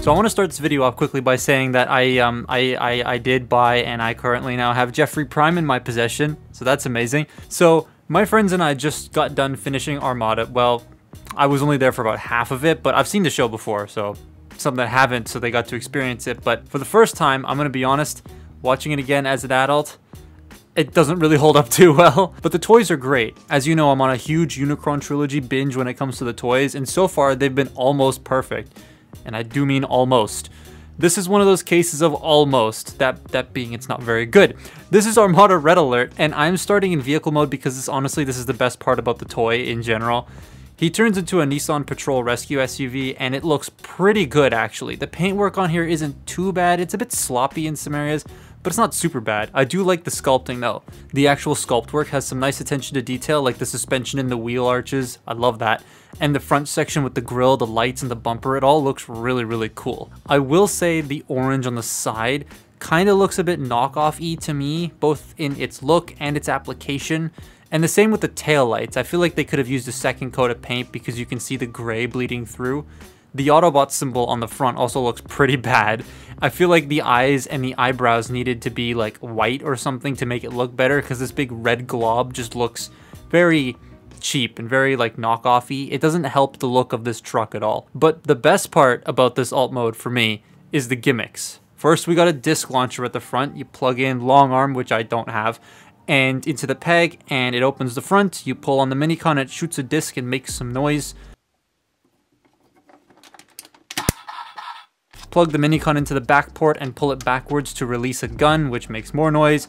So I want to start this video off quickly by saying that I did buy, and I currently now have Jeffrey Prime in my possession, so that's amazing. So my friends and I just got done finishing Armada. Well, I was only there for about half of it, but I've seen the show before, so some that haven't, so they got to experience it. But for the first time, I'm gonna be honest, watching it again as an adult, it doesn't really hold up too well, but the toys are great. As you know, I'm on a huge Unicron trilogy binge when it comes to the toys, and so far they've been almost perfect. And I do mean almost. This is one of those cases of almost, that being it's not very good. This is Armada Red Alert, and I'm starting in vehicle mode because honestly this is the best part about the toy in general. He turns into a Nissan Patrol Rescue SUV, and it looks pretty good actually. The paintwork on here isn't too bad, it's a bit sloppy in some areas, but it's not super bad. I do like the sculpting though. The actual sculpt work has some nice attention to detail, like the suspension in the wheel arches, I love that. And the front section with the grille, the lights, and the bumper, it all looks really, really cool. I will say the orange on the side kind of looks a bit knockoff-y to me, both in its look and its application. And the same with the tail lights. I feel like they could have used a second coat of paint because you can see the gray bleeding through. The Autobot symbol on the front also looks pretty bad. I feel like the eyes and the eyebrows needed to be like white or something to make it look better, because this big red glob just looks very cheap and very like knockoff-y. It doesn't help the look of this truck at all. But the best part about this alt mode for me is the gimmicks. First, we got a disc launcher at the front. You plug in long arm, which I don't have, and into the peg, and it opens the front. You pull on the minicon, it shoots a disc and makes some noise. Plug the minicon into the back port and pull it backwards to release a gun, which makes more noise.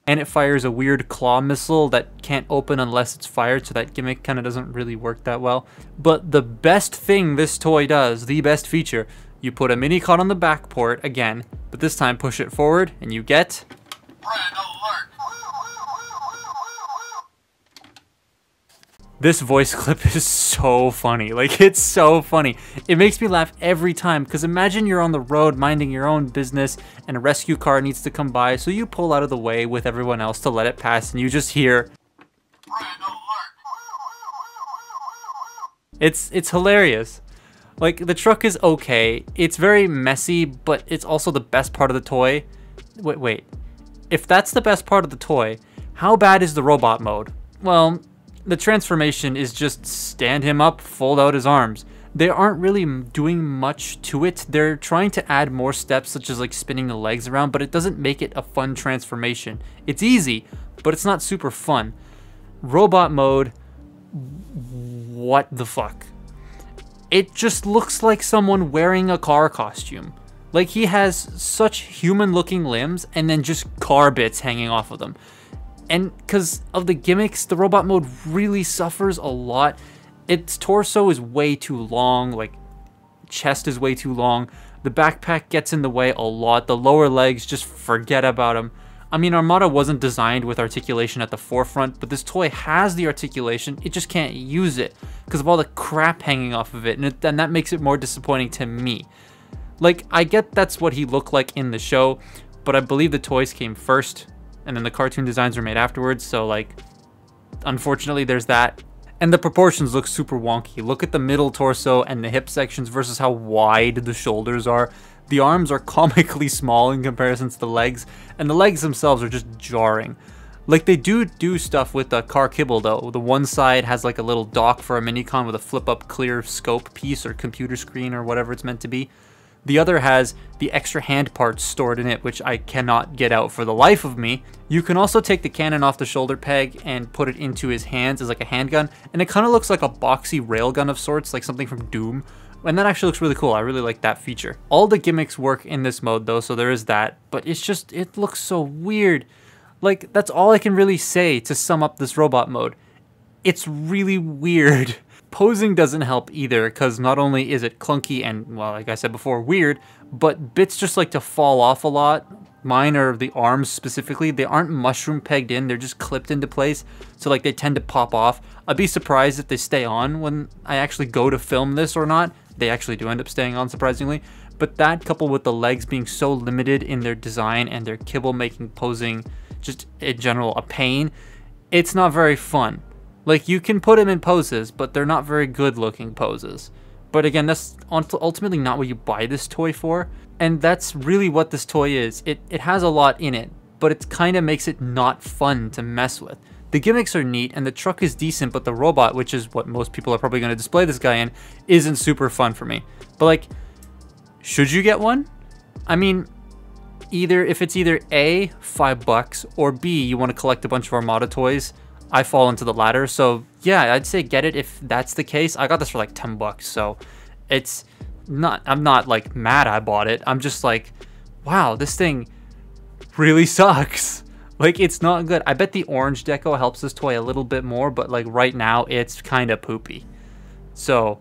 And it fires a weird claw missile that can't open unless it's fired, so that gimmick kind of doesn't really work that well. But the best thing this toy does, the best feature, you put a minicon on the back port again, but this time push it forward and you get Red Alert. This voice clip is so funny. Like, it's so funny. It makes me laugh every time, because imagine you're on the road minding your own business and a rescue car needs to come by, so you pull out of the way with everyone else to let it pass, and you just hear Red Alert. It's hilarious. Like, the truck is okay. It's very messy, but it's also the best part of the toy. Wait. If that's the best part of the toy, how bad is the robot mode? Well, the transformation is just stand him up, fold out his arms. They aren't really doing much to it. They're trying to add more steps, such as like spinning the legs around, but it doesn't make it a fun transformation. It's easy, but it's not super fun. Robot mode, what the fuck? It just looks like someone wearing a car costume. Like, he has such human-looking limbs and then just car bits hanging off of them. And because of the gimmicks, the robot mode really suffers a lot. Its torso is way too long, like chest is way too long. The backpack gets in the way a lot. The lower legs, just forget about them. I mean, Armada wasn't designed with articulation at the forefront, but this toy has the articulation. It just can't use it because of all the crap hanging off of it, and that makes it more disappointing to me. Like, I get that's what he looked like in the show, but I believe the toys came first, and then the cartoon designs were made afterwards, so like, unfortunately there's that. And the proportions look super wonky. Look at the middle torso and the hip sections versus how wide the shoulders are. The arms are comically small in comparison to the legs, and the legs themselves are just jarring. Like, they do stuff with the car kibble though. The one side has like a little dock for a minicon with a flip up clear scope piece or computer screen or whatever it's meant to be. The other has the extra hand parts stored in it, which I cannot get out for the life of me. You can also take the cannon off the shoulder peg and put it into his hands as like a handgun, and it kind of looks like a boxy railgun of sorts, like something from Doom. And that actually looks really cool. I really like that feature. All the gimmicks work in this mode though, so there is that, but it's just, it looks so weird. Like, that's all I can really say to sum up this robot mode. It's really weird. Posing doesn't help either, because not only is it clunky and, well, like I said before, weird, but bits just like to fall off a lot. Mine are the arms specifically. They aren't mushroom pegged in, they're just clipped into place, so like they tend to pop off. I'd be surprised if they stay on when I actually go to film this or not. They actually do end up staying on, surprisingly. But that, coupled with the legs being so limited in their design and their kibble making posing just in general a pain, it's not very fun. Like, you can put him in poses, but they're not very good looking poses. But again, that's ultimately not what you buy this toy for. And that's really what this toy is. It has a lot in it, but it kind of makes it not fun to mess with. The gimmicks are neat, and the truck is decent, but the robot, which is what most people are probably going to display this guy in, isn't super fun for me. But like, should you get one? I mean, if it's either A, $5, or B, you want to collect a bunch of Armada toys, I fall into the latter. So yeah, I'd say get it if that's the case. I got this for like $10, so it's not, I'm not like mad I bought it. I'm just like, wow, this thing really sucks. Like, it's not good. I bet the orange deco helps this toy a little bit more, but like right now it's kind of poopy. So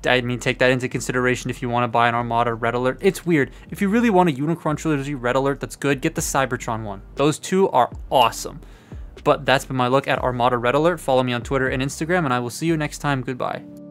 I mean, take that into consideration if you want to buy an Armada Red Alert. It's weird. If you really want a Unicron Trilogy Red Alert that's good, get the Cybertron one. Those two are awesome. But that's been my look at Armada Red Alert. Follow me on Twitter and Instagram, and I will see you next time. Goodbye.